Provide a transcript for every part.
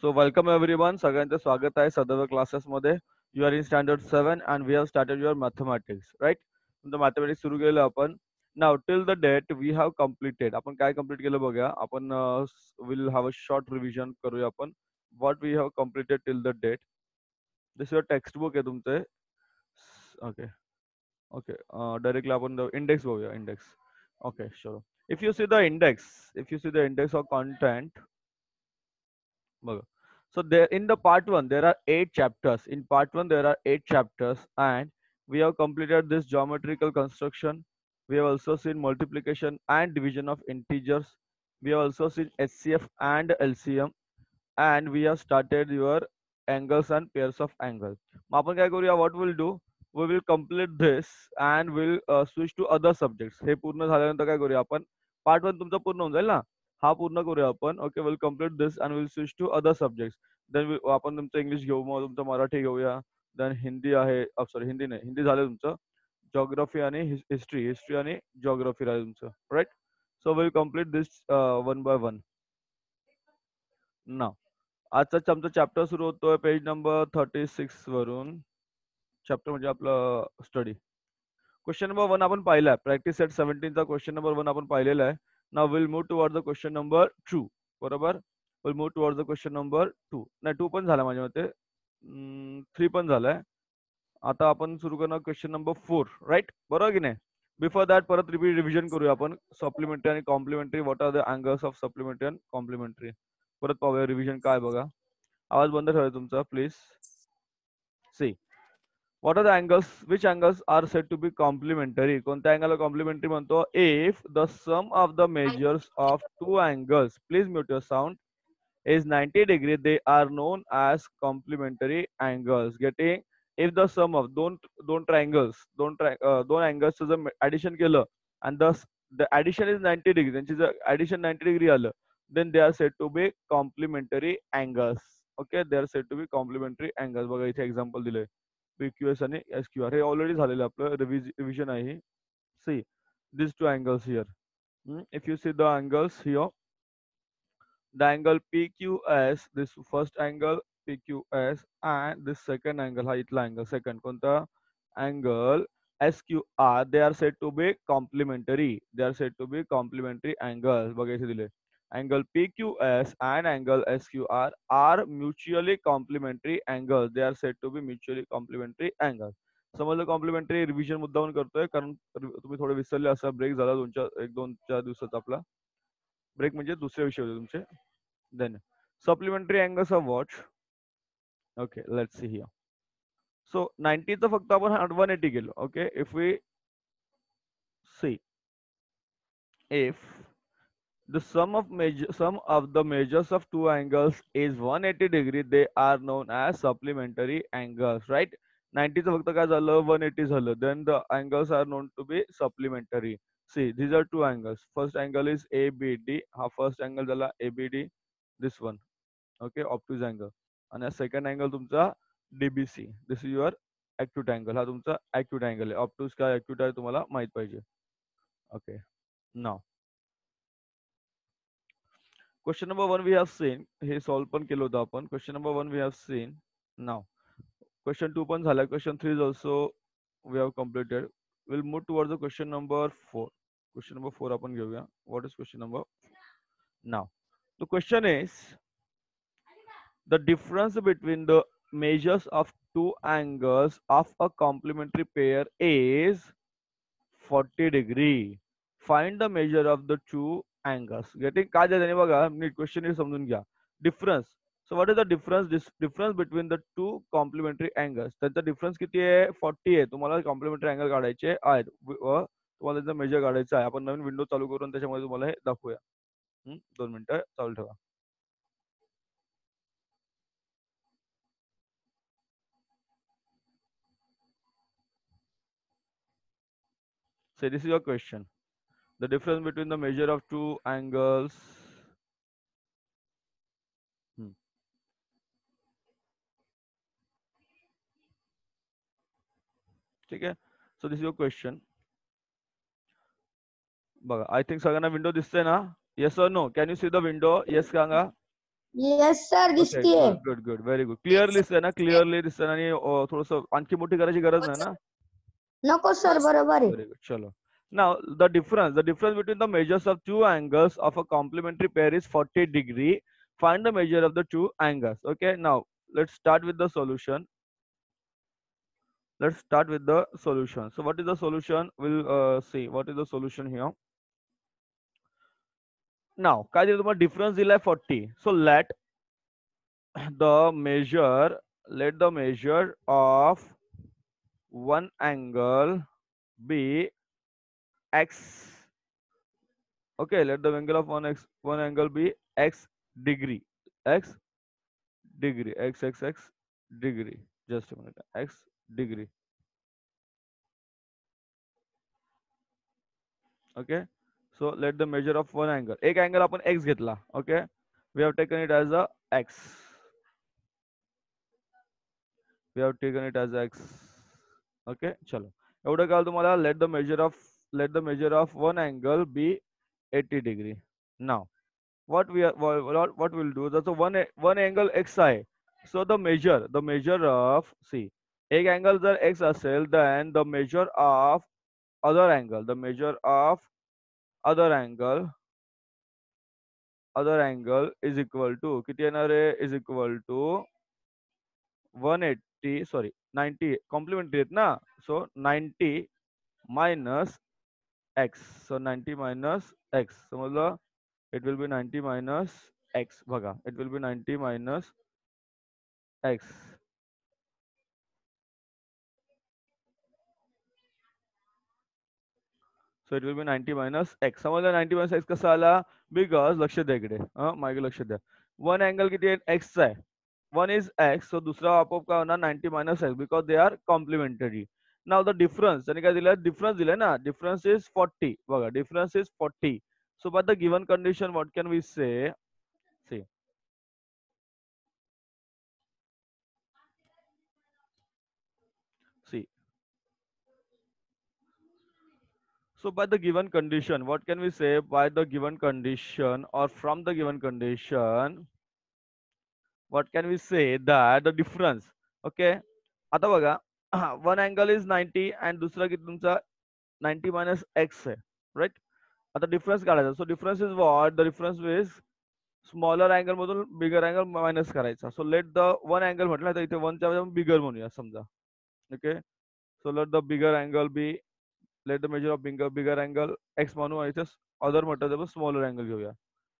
So welcome everyone. सगळ्यांचं स्वागत आहे सदैव क्लासेस मध्ये. You are in standard 7 and we have started your mathematics, right? तुमचं mathematics सुरू केलं आपण. Now till the date we have completed. आपण काय complete केलं बघूया. आपण will have a short revision करूया आपण. What we have completed till the date. This is your textbook आहे तुमचे. Okay. Okay. Directly आपण index बघूया index. Okay, sure. If you see the index of content, बघा. So there in the part one there are 8 chapters. In part one there are 8 chapters, and we have completed this geometrical construction. We have also seen multiplication and division of integers. We have also seen HCF and LCM, and we have started your angles and pairs of angles. मग आपण काय करूया? What we'll do? We will complete this and we'll switch to other subjects. हे पूर्ण झाल्यानंतर काय करूया आपण? Part one तुमचा पूर्ण होऊन जाईल ना? हा पूर्ण करूया आपण. Okay, will complete this and will switch to other subjects. Then आपण तुमचं इंग्लिश घेऊ, मग तुमचं मराठी घेऊया. देन हिंदी आहे, सॉरी हिंदी नाही, हिंदी झालं तुमचं. जॉग्राफी आणि हिस्ट्री, हिस्ट्री आणि जॉग्राफी राहील तुमचं, right? So will complete this one by one. Now आजचा आमचा चॅप्टर सुरू होतोय पेज नंबर 36 वरून. चॅप्टर म्हणजे आपलं स्टडी. क्वेश्चन नंबर 1 आपण पाहिला. प्रॅक्टिस सेट 17 चा क्वेश्चन नंबर 1 आपण पाहिलेला आहे. Now will move toward the question number 2. बरोबर, will move toward the question number 2. नाही, 2 पण झाला माझ्या मते, 3 पण झालाय. आता आपण सुरू करणार क्वेश्चन नंबर 4, राईट? बरोबर की नाही? बिफोर दॅट परत रिव्हिजन करूया आपण सप्लिमेंटरी आणि complementary. What are the angles of supplementary and complementary. परत पाहूया रिव्हिजन काय बघा. आवाज बंद ठेवा तुमचा please. See, what are the angles? Which angles are said to be complementary? कोणत्या अँगलला कॉम्प्लिमेंटरी म्हणतो? If the sum of the measures of two angles, please mute your sound, is 90 degree, they are known as complementary angles. Getting? If the sum of दोन triangles, दोन angles जर addition केलं and thus the addition is 90 degree, त्यांची जर addition 90 degree आलं, then they are said to be complementary angles. Okay, they are said to be complementary angles. बघा इथे example दिलंय. PQS आणि SQR हे ऑलरेडी झालेलं आपलं रिव्हिजन आहे. सी these two angles here. If you see the angles here, the angle PQS, this first angle PQS and this second angle, हा इथला angle second कोणता? Angle SQR, they are said to be complementary. They are said to be complementary angles. बघा इथे दिले. Angle PQS and angle SQR are mutually complementary angles. They are said to be mutually complementary angles. समजलं? Complementary revision मुद्दामून करतोय कारण तुम्ही थोडे विसरले, असा ब्रेक झाला 1-2-4 दिवसाचा. आपला ब्रेक म्हणजे दुसरे विषय होते तुमचे. Then supplementary angles of what? Okay, let's see here. So 90 चं फक्त आपण 180 केलं. Okay, if we see, if the sum of the measures of two angles is 180 degree, they are known as supplementary angles, right? 90 चं फक्त काय झालं? 180 झालं. Then the angles are known to be supplementary. See, these are two angles. First angle is ABD. हा first angle झाला ABD. This one. Okay, obtuse angle. आणि second angle तुमचा DBC. This is your acute angle. हा तुमचा acute angle आहे. Obtuse काय acute आहे तुम्हाला माहित पाहिजे. Okay, now question number 1 we have seen. हे सॉल्व पण केलं होतं आपण. Question number 1 we have seen. Now question 2 पण झाला. Question 3 is also we have completed. Will move towards the question number 4. Question number 4 आपण घेऊया. What is question number? Now the question is the difference between the measures of two angles of a complementary pair is 40 degree. Find the measure of the two angles. Getting काय देते बघा, NEET question नीट समजून घ्या. Difference. So what is the difference? Difference between the two complementary angles. त्यांचा difference किती आहे? 40 आहे. तुम्हाला कॉम्प्लिमेंटरी अँगल काढायचे आहेत. तुम्हाला त्याचा मेजर काढायचा आहे. आपण नवीन विंडो चालू करून त्याच्यामध्ये तुम्हाला हे दाखवूया. 2 मिनिटं चालू ठेवा. So this is your question. The difference between the measure of two angles. Okay, so this is your question. बघा, I think सगळ्यांना विंडो दिसते ना? Yes or no? Can you see the window? Yes सांगा. Yes sir okay, दिसतीये. Good good good, very good. Clearly दिसतंय ना? Clearly दिसतंय आणि थोडस आणखी मोठी करायची गरज नाही ना? नको सर बरोबर आहे. Very good. Chalo. Now the difference between the measures of two angles of a complementary pair is 40 degree. Find the measure of the two angles. Okay. Now let's start with the solution. Let's start with the solution. So what is the solution? We'll see what is the solution here. Now, काय दिलं तुम्हाला difference दिलाय 40. So the measure let the measure of one angle be x. Okay, let the angle of one angle be x degree. X degree. X degree. Just a minute. X degree. Okay. So let the measure of one angle. एक angle आपण x घेतला. Okay. We have taken it as a x. We have taken it as x. Okay. चलो. एवढं काल तुम्हाला let the measure of one angle be 80 degree. Now what we'll do, that's a one angle xi. So the measure of, see, एक angle जर x असेल, then the measure of other angle is equal to किती येणार आहे, is equal to 180, sorry, 90 complementary आहेत ना. So 90 minus x. So 90 minus x समजलं. It will be 90 minus x. बघा, it will be 90 minus x. So it will be 90 minus x. समजलं 90 minus x कसा आला? Because लक्ष द्या इकडे, मागे लक्ष द्या. वन अँगल किती आहे? x चा आहे. One is x. सो दुसरा आपोआप काय होणार? 90 minus x, because they are complementary. Now the difference, त्यांनी काय दिलंय? डिफरन्स दिलाय ना. Difference is 40. बघा, difference is 40. So by the given condition, what can we say? See. See. So by the given condition, what can we say? By the given condition or from the given condition, what can we say that the difference, okay, आता बघा, one angle is 90 and दुसरा किती तुमचा 90 minus x आहे, राईट. आता difference काढायचा. So difference is what? The difference is smaller angle मधून बिगर अँगल मायनस करायचा. So let the one angle म्हटलं तर इथे वनच्या बिगर म्हणूया समजा. Okay. So let the bigger angle B, let the measure of bigger angle X म्हणू आणि इथे अदर म्हटलं तर स्मॉलर अँगल घेऊया.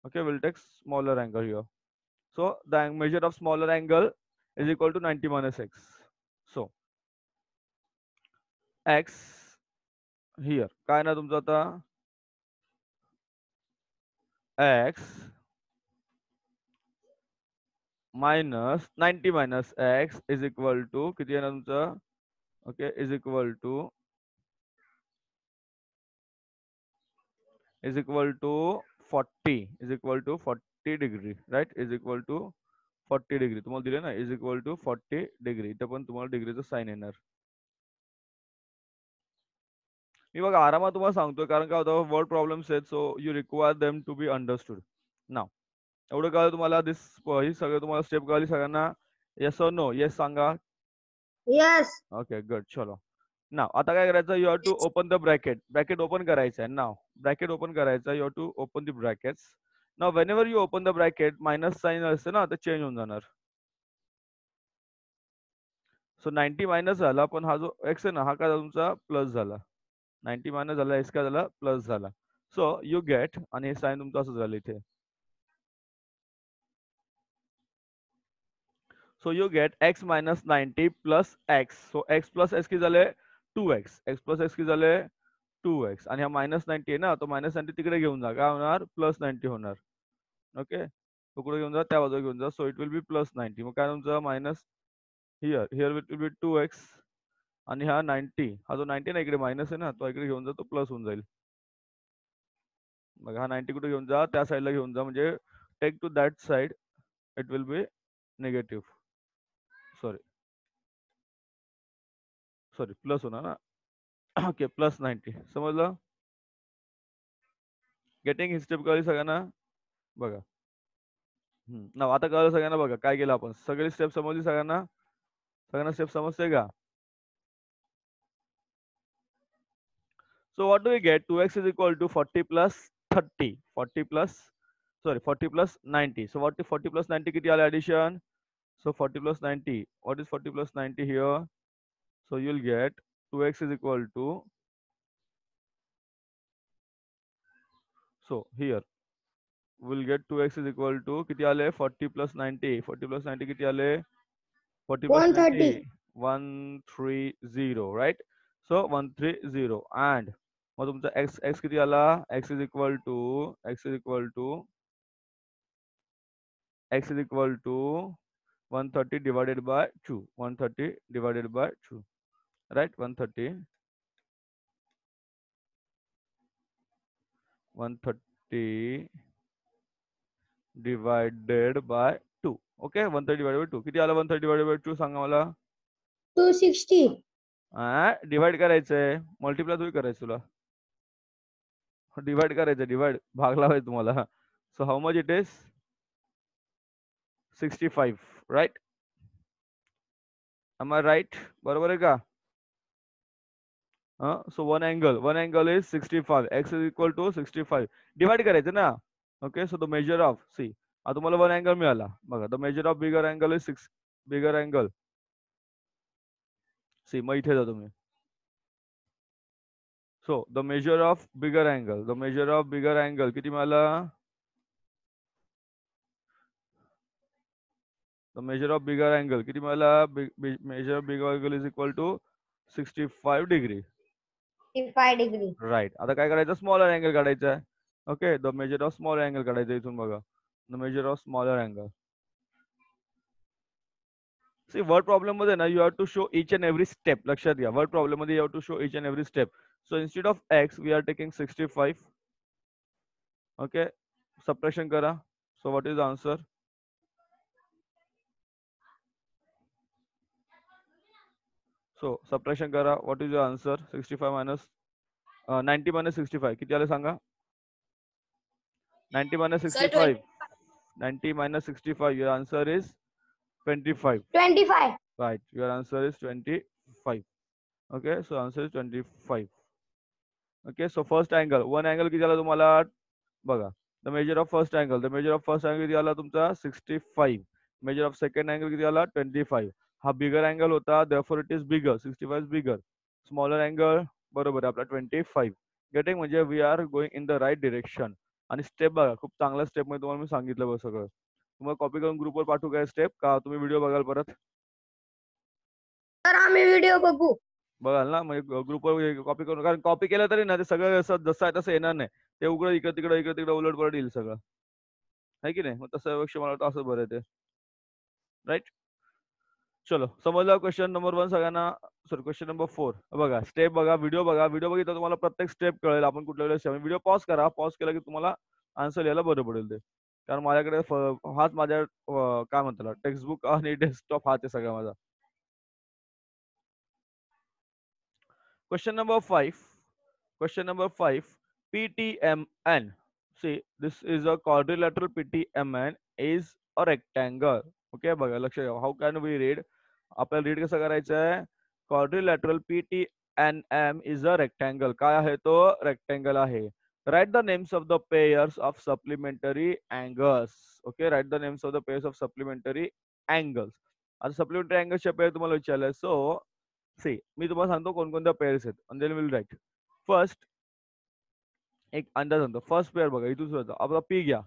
Okay, will take smaller angle here. So the measure of smaller angle is equal to 90 minus x. So x here काय ना तुमचं आता x minus 90 minus x is equal to किती आहे ना तुमचं? Okay, is equal to 40, is equal to 40 degree, right? Is equal to 40 degree. तुम्हाला दिले ना, is equal to 40 degree. इथे पण तुम्हाला डिग्रीचं साइन येणार. मी बघा आरामात तुम्हाला सांगतोय, कारण काय होतं, वर्ड प्रॉब्लेम्स आहेत. So you require them to be understood. Now एवढं कळलं तुम्हाला? ही सगळं तुम्हाला स्टेप कळली सगळ्यांना? येस और नो? येस सांगा. येस. Okay, good. चलो. नाव आता काय करायचं? You have to open the bracket open करायचं आहे. नाव ब्रॅकेट ओपन करायचं, you have to open the brackets. Now whenever you open the bracket, minus sign असते ना, ते चेंज होऊन जाणार. सो 90 मायनस झाला, पण हा जो एक्स आहे ना, हा काय तुमचा प्लस झाला. 90 मायनस झाला, एक्स काय झाला? प्लस झाला. सो यू गेट, आणि हे साइन तुमचं असं झालं इथे. So you get x minus 90 plus x. So x plus x की झाले 2x. x plus x की झाले 2x. आणि हा मायनस 90 आहे ना, तो मायनस 90 तिकडे घेऊन जा. काय होणार? प्लस 90 होणार. ओके, तो कुठे घेऊन जा? त्या बाजूला घेऊन जा. So it will B plus 90. मग काय तुमचं? Minus here it will B 2x. आणि हा 90, हा जो 90 ना इकडे मायनस आहे ना, तो इकडे घेऊन जा, तो प्लस होऊन जाईल. मग हा 90 कुठे घेऊन जा? त्या साईडला घेऊन जा. म्हणजे take to that side, it will be negative. Sorry plus होणार ना. Okay, plus 90. समजलं? गेटिंग ही स्टेप कळली सगळ्यांना? बघा, ना आता कळलं सगळ्यांना बघा काय केलं आपण सगळी स्टेप समजली सगळ्यांना सगळ्यांना स्टेप समजते का So what do we get? 2x is equal to 40 plus 30. 40 plus, sorry, 40 plus 90. So what is 40 plus 90 kitty addition? So 40 plus 90. What is 40 plus 90 here? So you'll get 2x is equal to, so here we'll get 2x is equal to kitty ale 40 plus 90. 40 plus 90 kitty ale 40 plus 90. 130. 130, right? So 130 and मग तुमचा x x किती आला x is equal to x is equal to x is equal to 130 divided by 2. 130 divided by 2. Right? 130. 130 divided by 2. Okay? 130 divided by 2. किती आला 130 divided by 2 सांगा मला. 260. Divide करायचंय. Multiply तुम्ही करायचं तुला. डिवाइड करायचं. डिवाइड. भाग लावायचं तुम्हाला. So how much it is? 65. Right? Am I right? बरोबर आहे का? So one angle is 65. X is equal to 65. Divide करायचं ना. Okay, so the measure of, see, आता तुम्हाला one angle मिळाला. बघा, the measure of bigger angle is bigger angle. See, मग इथे जा तुम्ही. So the measure of bigger angle किती मिळाला? The measure of bigger angle किती मिळाला? Measure of bigger angle is equal to 65 degree. 55 degree. Right. आता काय करायचं? Smaller angle काढायचा आहे. Okay, the measure of smaller angle काढायचं इथून बघा. The measure of smaller angle. See, word problem मध्ये ना, you have to show each and every step. लक्षात घ्या. Word problem मध्ये you have to show each and every step. So instead of x, we are taking 65. Okay. Subtraction करा. So what is the answer? So subtraction करा. What is your answer? 65 minus 90 minus 65. किती आले सांगा? 90 minus Sir, 65. 90 minus 65. Your answer is 25. 25. Right. Your answer is 25. Okay. So answer is 25. Okay. So first angle. One angle किती आला तुम्हाला? बघा. The measure of first angle. The measure of first angle किती आला तुमचा? 65. Measure of second angle किती आला? 25. हा bigger angle होता. Therefore it is bigger. 65 is bigger. Smaller angle बरोबर आहे आपला 25. Getting म्हणजे we are going in the right direction. आणि स्टेप बघा खूप चांगल्या स्टेप मध्ये तुम्हाला मी सांगितलं बघ सगळं. तुम्हाला कॉपी करून ग्रुपवर पाठवू काय स्टेप का तुम्ही व्हिडिओ बघाल परत? तर आम्ही व्हिडिओ बघू. बघाल ना म्हणजे ग्रुपवर कॉपी करून कारण कॉपी केलं तरी ना ते सगळं जसं आहे तसं येणार नाही. ते उघडं इकडे तिकडे उलट पलट येईल सगळं. है की नाही? मग तसं मला वाटतं असं बरं आहे ते. राईट? चलो समजलं क्वेश्चन नंबर 1 सगळ्यांना. Sorry question number 4. बघा स्टेप बघा व्हिडिओ बघितलं तुम्हाला प्रत्येक स्टेप कळेल आपण कुठल्या वेळेस व्हिडिओ पॉज करा. पॉज केला की तुम्हाला आन्सर लिहायला बरं पडेल ते. कारण माझ्याकडे हाच माझ्या काय म्हणतात टेक्स्टबुक आणि डेस्कटॉप हाच आहे सगळा माझा. Question number 5. Question number 5. PTMN. See, this is a quadrilateral PTMN is a rectangle. Okay, बघा लक्ष द्या. How can we read? आपल्याला रीड कसं करायचं आहे? Quadrilateral PTNM is a rectangle. काय आहे तो? Rectangle आहे. Write the names of the pairs of supplementary angles. Okay, write the names of the pairs of supplementary angles. आता supplementary angles चे पेयर तुम्हाला विचारलंय. So सी मी तुम्हाला सांगतो कोणकोणत्या पेअर्स आहेत आणि देन विल राईट. फर्स्ट एक अंदाज सांगतो. फर्स्ट पेअर बघा इथून सुरू आपला पी घ्या.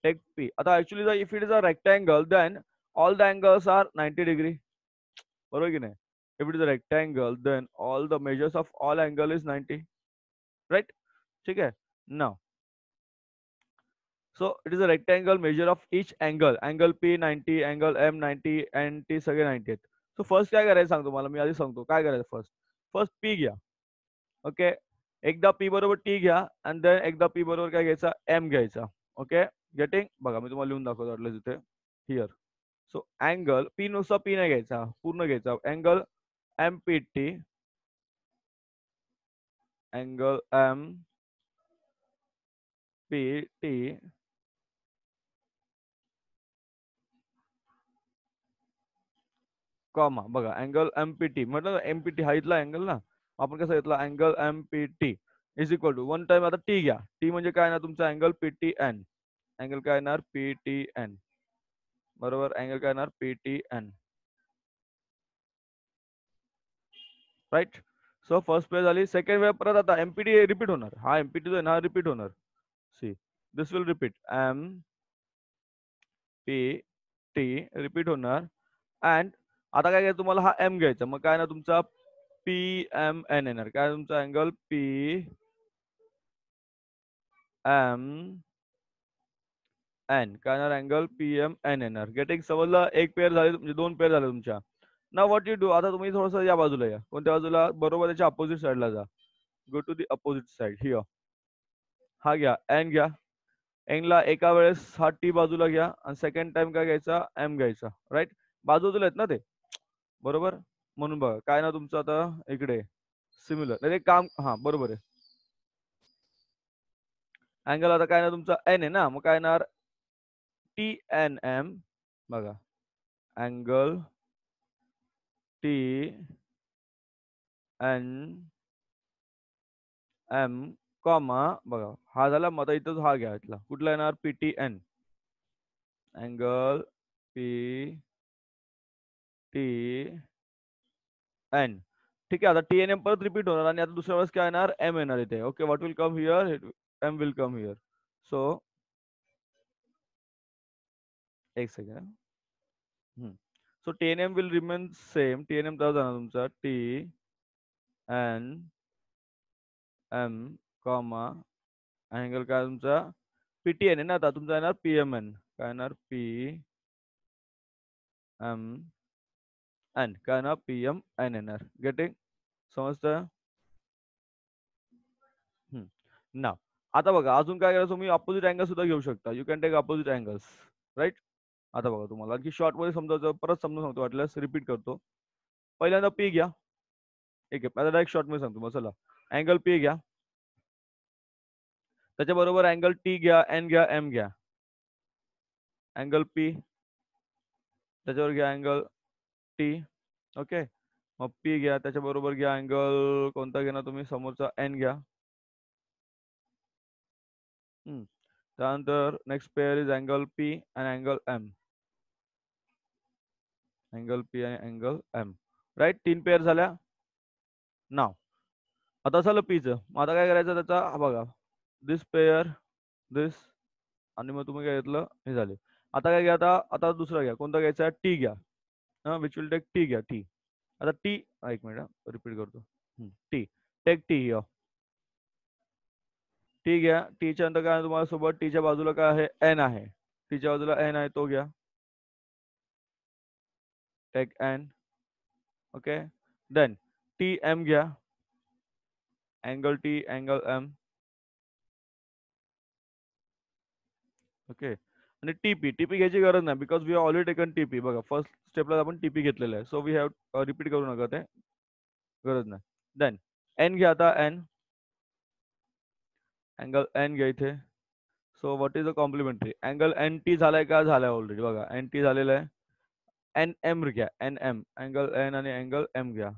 Take P. आता actually if it is a rectangle then all the angles are 90 degree. बरोबर की नाही? If it is a rectangle then all the measures of all angle is 90. Right? ठीक आहे. नाव so it is a rectangle measure of each angle. Angle P 90, angle M 90 and T सगळे 90 आहेत. So first काय करायचं सांगतो मला मी आधी सांगतो काय करायचं फर्स्ट P घ्या. ओके एकदा P बरोबर T घ्या आणि देन एकदा P बरोबर काय घ्यायचा M घ्यायचा. ओके गेटिंग बघा मी तुम्हाला लिहून दाखवतो वाटलं तिथे हिअर. सो अँगल P नुसार P नाही घ्यायचा पूर्ण घ्यायचा angle MPT angle MPT comma बघा अँगल एमपीटी म्हटलं एमपीटी हा इथला अँगल ना, आपण कसं घेतला angle MPT is equal to one time आता टी घ्या, टी म्हणजे काय ना तुमचा अँगल पीटी एन, अँगल काय येणार पीटी एन, बरोबर अँगल काय येणार PT N, right. So first page झाली. सेकंड वेळ परत आता एमपीटी रिपीट होणार, हा एमपीटी जो आहे ना रिपीट होणार. See this will repeat M P T repeat होणार. अँड आता काय घ्यायचं तुम्हाला, हा एम घ्यायचा, मग काय ना तुमचा पी एम एन येणार, काय तुमचा अँगल पी एम एन, काय येणार अँगल पी एम एन येणार. गेटिंग समजलं. एक पेअर झाले म्हणजे दोन पेअर झाले तुमच्या. ना व्हॉट यू डू, आता तुम्ही थोडस या बाजूला या, कोणत्या बाजूला, बरोबर याच्या अपोजिट साईडला जा. Go to the opposite side here. हा घ्या एन घ्या, एनला एका वेळेस हा टी बाजूला घ्या आणि सेकंड टाइम काय घ्यायचा एम घ्यायचा, राईट. बाजूला आहेत ना ते, बरोबर. म्हणून बघा काय ना तुमचं आता इकडे सिमिलर नाही काम, हा बरोबर आहे. अँगल आता काय ना तुमचा एन आहे ना, मग काय येणार टी एन एम, बघा angle T N M comma, बघा हा झाला, मग आता इथं हा घ्या इथला कुठला येणार PT N, angle P T N. ठीक आहे. आता टी एन एम परत रिपीट होणार आणि आता दुसऱ्या वेळेस काय येणार एम येणार इथे. Okay what will come here, M will come here. So एक second. So T N M will remain same, T N M तसा जाणार तुमचा T N M comma angle काय तुमचा पीटी एन आहे ना, आता तुमचा येणार पी एम एन, काय येणार पी एम एन, काय येणार पी एम एन येणार. गेटिंग समजतं. ना आता बघा अजून काय करायचं, तुम्ही अपोजिट अँगल सुद्धा घेऊ शकता. You can take opposite angles, right. आता बघा तुम्हाला आणखी शॉर्ट मध्ये समजायचं, परत समजून सांगतो, वाटल्यास रिपीट करतो. पहिल्यांदा पी घ्या, ठीक आहे. आता डायरेक्ट शॉर्ट मध्ये सांगतो मग, चला अँगल पी घ्या, त्याच्याबरोबर अँगल टी घ्या, एन घ्या, एम घ्या, अँगल पी, त्याच्यावर घ्या अँगल टी, ओके. मग पी घ्या, त्याच्याबरोबर घ्या अँगल कोणता घेणार तुम्ही, समोरचा एन घ्या. त्यानंतर next pair is angle P आणि अँगल एम, अँगल पी आणि अँगल एम, राईट. तीन पेअर झाल्या. नाव आता झालं पीचं, मग आता काय करायचं त्याचा, हा बघा दिस पेअर दिस, आणि मग तुम्ही काय घेतलं हे झाले. आता काय घ्या, आता आता दुसरा घ्या, कोणता घ्यायचा टी घ्या, हा विच विल टेक टी घ्या टी. आता टी, एक मिनिट रिपीट करतो. टी टेक टी, टी घ्या. टीच्या नंतर काय तुम्हाला सोबत टीच्या बाजूला काय आहे एन आहे, टीच्या बाजूला एन आहे तो घ्या, take N, okay. Then T M घ्या, angle T angle M, okay. आणि टीपी, टीपी घ्यायची गरज नाही, because we already taken TP. बघा फर्स्ट स्टेपला आपण टीपी घेतलेलं आहे, सो वी हॅव रिपीट करू नका, ते गरज नाही. देन एन घ्या, आता एन, अँगल एन घ्या इथे. So what is the complementary angle N T झालाय का, झालाय ऑलरेडी, बघा एन टी झालेला आहे. एन एम घ्या, एन एम, अँगल एन आणि अँगल एम घ्या,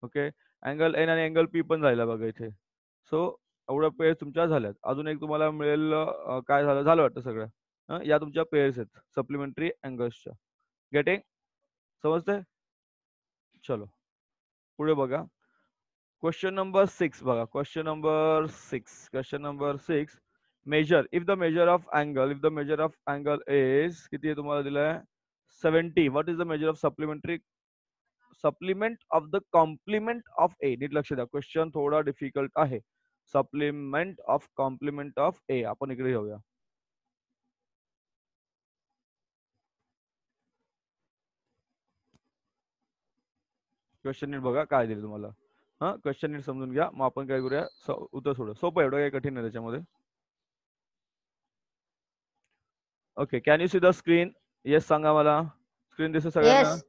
ओके. अँगल एन आणि अँगल पी पण झाला बघा इथे. सो एवढ्या पेअर्स तुमच्या झाल्यात. अजून एक तुम्हाला मिळेल, काय झालं झालं वाटतं सगळं. या तुमच्या पेअर्स आहेत सप्लिमेंटरी अँगल्सच्या. गेटिंग समजतंय. चलो पुढे बघा. क्वेश्चन नंबर 6 बघा, question number 6, question number 6. Measure if the measure of angle, if the measure of angle is, किती आहे तुम्हाला दिलाय 70. What is the measure of supplementary supplement of the complement of A. नीट लक्ष द्या, क्वेश्चन थोडा difficult आहे. Supplement of complement of A, आपण इकडे घेऊया. क्वेश्चन नीट बघा काय दिलं तुम्हाला, हा क्वेश्चन नीट समजून घ्या, मग आपण काय करूया, उत्तर सोडू. सोपं एवढं काही कठीण नाही त्याच्यामध्ये. Okay, can you see the screen. Yes सांगा मला, स्क्रीन दिसते सगळ्यांना. Yes,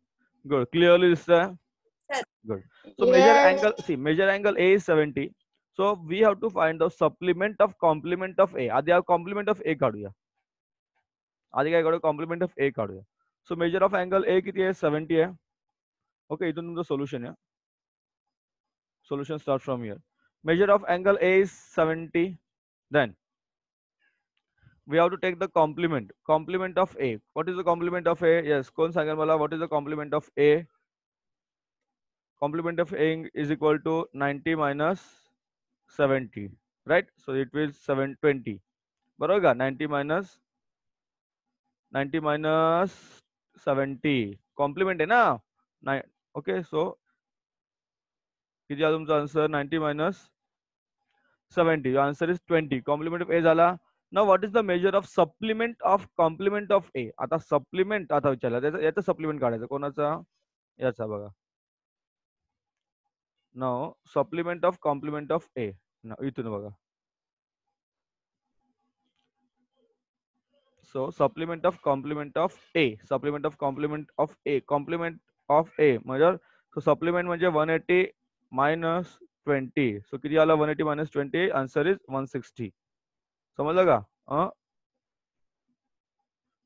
गुड, क्लिअरली दिसतंय. sir. Good. So measure Yes. Angle, C measure angle A is 70. So we have to find the supplement of complement of A. आधी complement of ए काढूया, आधी काय काढूया कॉम्प्लिमेंट ऑफ ए काढूया. So major of angle A किती आहे 70 आहे. Okay, इथून तुमचं सोल्युशन आहे. Solution starts from here. Measure of angle A is 70. Then we have to take the complement. Complement of A. What is the complement of A? Yes, कोण सांगेल मला what is the complement of A? Complement of A is equal to 90 minus 70. Right? So it will 720. बरोबर का? 90 minus 70. Complement आहे ना? Okay, so किती आहे तुमचा answer? 90 minus 70. Your answer is 20. Complement of A झाला. Now what is the measure of supplement of complement of A? आता supplement आता विचारला, त्याचा याचा supplement काढायचा कोणाचा? याचा बघा. Now supplement of complement of A. Now इथून बघा. So supplement of complement of A. Supplement of complement of A. Complement of A म्हणजे so supplement म्हणजे 180 minus 20. So किती आला 180 minus 20? Answer is 160. समजलं का?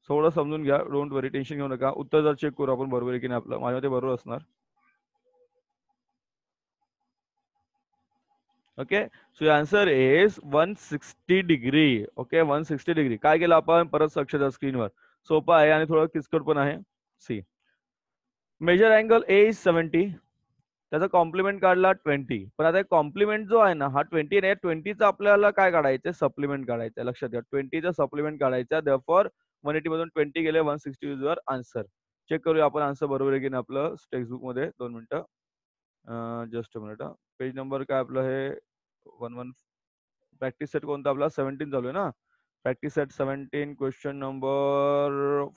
थोडं समजून घ्या. डोंट वरी, टेन्शन घेऊ नका. उत्तर जर चेक करू आपण बरोबर आहे की नाही आपलं. माझ्या मते बरोबर असणार. Okay, so answer is 160 degree. Okay, 160 degree. काय केलं आपण? परत लक्ष द्या स्क्रीनवर. सोपं आहे आणि थोडं किचकट पण आहे. See measure angle A is 70. त्याचा कॉम्प्लिमेंट काढला 20. पण आता कॉम्प्लिमेंट जो आहे ना हा 20 नाही, 20चा आपल्याला काय काढायचं? सप्लिमेंट काढायचं. लक्षात घ्या, 20चा सप्लिमेंट काढायचा. देअरफॉर 180 मधून 20 गेले, 160 इज युअर आन्सर. चेक करूया आपण आन्सर बरोबर आहे की नाही आपलं टेक्स्टबुक मध्ये. 2 मिनिटं. Just a minute. Page number काय आपलं हे 11. प्रॅक्टिस सेट कोणता आपला? 17 चालू आहे ना. Practice set 17, question number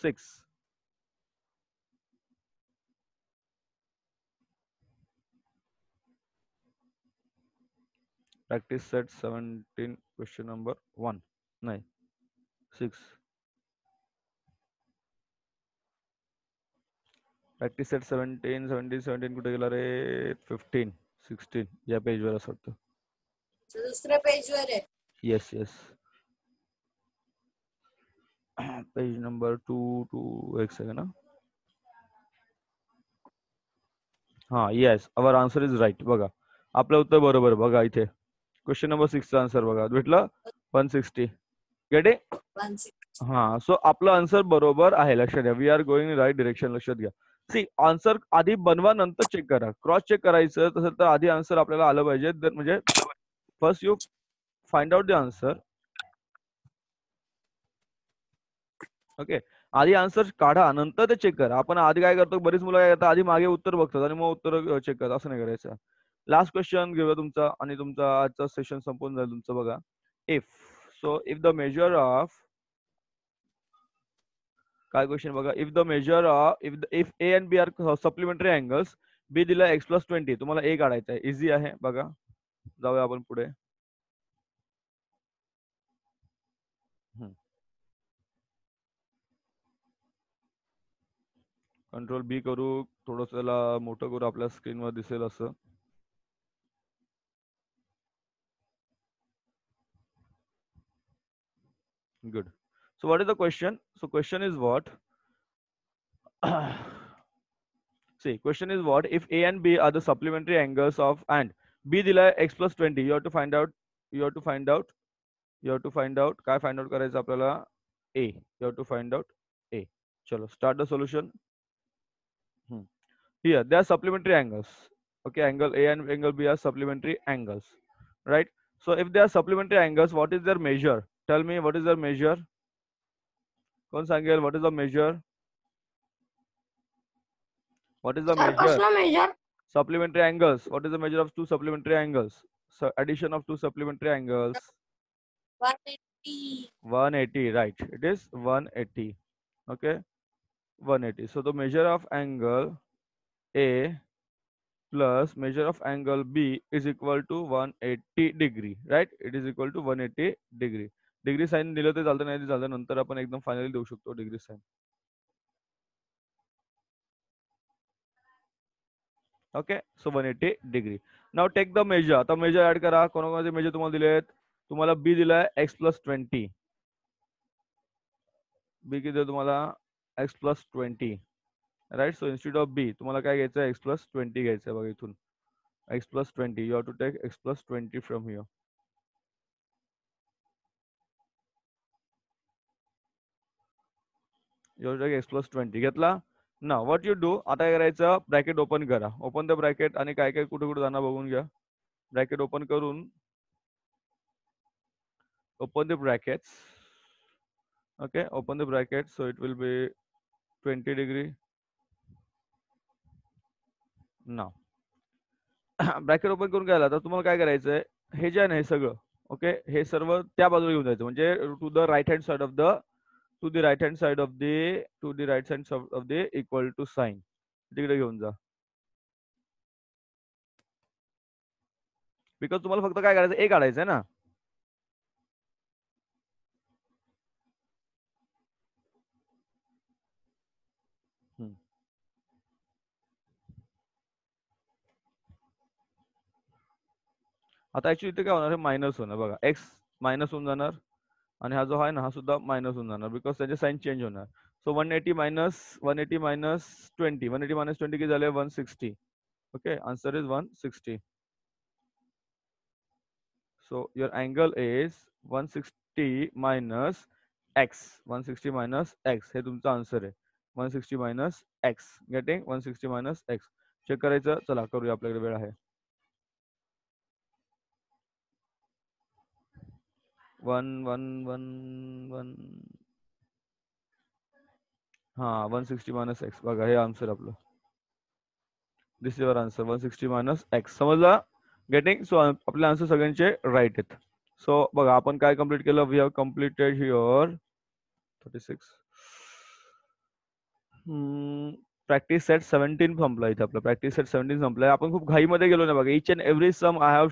6. Practice set 17, question number 1 नाही 6. प्रॅक्टिस सेट 17 कुठे गेला रे? 15, 16 या पेजवर असं वाटतं. दुसऱ्या पेजवर आहे. येस येस, पेज नंबर 2 एक सेकंड. हा yes, our answer is right. बघा आपलं उत्तर बरोबर बघा इथे. क्वेश्चन नंबर 6चा आन्सर बघा भेटलं 160. Get it? हा, सो आपलं आन्सर बरोबर आहे. लक्षात घ्या, we are going in right direction. लक्षात घ्या. सी आन्सर आधी बनवा, नंतर चेक करा. क्रॉस चेक करायचं तसं तर आधी आन्सर आपल्याला आलं पाहिजे. म्हणजे first you find out the answer. Okay, आधी आन्सर काढा, नंतर ते चेक करा. आपण आधी काय करतो, बरीच मुलं काय करतात, आधी मागे उत्तर बघतात आणि मग उत्तर चेक करतात. असं नाही करायचं. लास्ट क्वेश्चन घेऊया तुमचा आणि तुमचा आजचा सेशन संपून जाईल तुमचं. बघा, इफ द मेजर ऑफ काय क्वेश्चन बघा, if the measure of if A and B are supplementary angles, B दिला x+20, तुम्हाला ए काढायचा आहे. इझी आहे. बघा जाऊया आपण पुढे. कंट्रोल बी करू, थोडस त्याला मोठं करू, आपल्या स्क्रीनवर दिसेल असं. Good. So what is the question? So question is what? See, question is what? If A and B are the supplementary angles of and B दिला x+20, you have to find out. काय find out करायचं आपल्याला? A. You have to find out A. चलो, start the solution. Here they are supplementary angles. Okay, angle A and angle B are supplementary angles, right? So if they are supplementary angles, what is their measure? Tell me, what is their measure? कौन सांगेल? What is the measure? What is the sir measure? कसला major? Supplementary angles. What is the measure of two supplementary angles? So addition of two supplementary angles. 180. 180, right? It is 180. Okay, 180. So the measure of angle A plus measure of angle B is equal to 180 degree, right? It is equal to 180 degree. Degree sign दिलं तर चालतं, नाही चालतं, नंतर आपण एकदम finally देऊ शकतो degree sign. Okay, so 180 degree. Now take the measure. आता मेजर ऍड करा. कोणाकोणाचे मेजर तुम्हाला दिलेत? तुम्हाला बी दिलाय x+20. बी किती तुम्हाला? x+20. Right. So instead of B तुम्हाला काय घ्यायचं आहे, एक्स प्लस 20 घ्यायचं आहे बघा इथून. X plus 20 you have to take x plus 20 from here. You have to take x plus 20 घेतला ना. व्हॉट यू डू, आता काय करायचं, ब्रॅकेट ओपन करा. ओपन द ब्रॅकेट आणि काय काय कुठे कुठे जाणार बघून घ्या. ब्रॅकेट ओपन करून open the brackets. Okay, open the bracket, so it will be 20 degree. Now bracket open करून घ्यायला तर तुम्हाला काय करायचंय, हे जे आहे ना हे सगळं, ओके, हे सर्व त्या बाजूला घेऊन जायचं, म्हणजे to the right hand side of the, to the right hand side of the, to the right hand of the equal to sign, तिकडे घेऊन जा. बिकॉज तुम्हाला फक्त काय करायचं, ए काढायचंय ना. आता ऍक्च्युली इथे काय होणार आहे, मायनस होणार बघा, एक्स मायनस होऊन जाणार आणि हा जो आहे ना हा सुद्धा मायनस होऊन जाणार, बिकॉज त्याचे साईन चेंज होणार. सो 180 मायनस 180 मायनस 20, 180 मायनस 20 किती झाले, 160. Okay, answer is 160. So your angle is 160 minus X, 160 minus X, हे तुमचा आन्सर आहे. 160 minus X, getting 160 minus X. Check करायचं, चला करूया, आपल्याकडे वेळ आहे. 1 1 1 1, हा 160 मायनस एक्स बघा, हे आन्सर आपलं. This is your answer, 160 minus x. समजला, गेटिंग. सो आपले आन्सर सगळ्यांचे राईट आहेत. सो बघा आपण काय कम्प्लीट केलं, we have completed here 36. Practice set 17 संपला इथे आपला, प्रॅक्टिस सेट 17 संपलाय. आपण खूप घाईमध्ये गेलो ना बघा. Each and every sum I have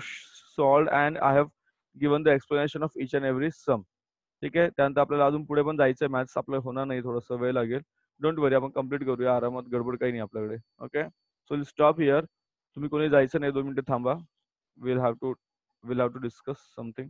solved and I have given the explanation of each and every sum. ठीक आहे, त्यानंतर आपल्याला अजून पुढे पण जायचंय, मॅथ्स आपलं होणार नाही, थोडंसं वेळ लागेल. डोंट वरी, आपण कम्प्लीट करूया आरामात, गडबड काही नाही आपल्याकडे. Okay, so will stop here. तुम्ही कोणी जायचं नाही, 2 मिनिटं थांबा. Will have to discuss something.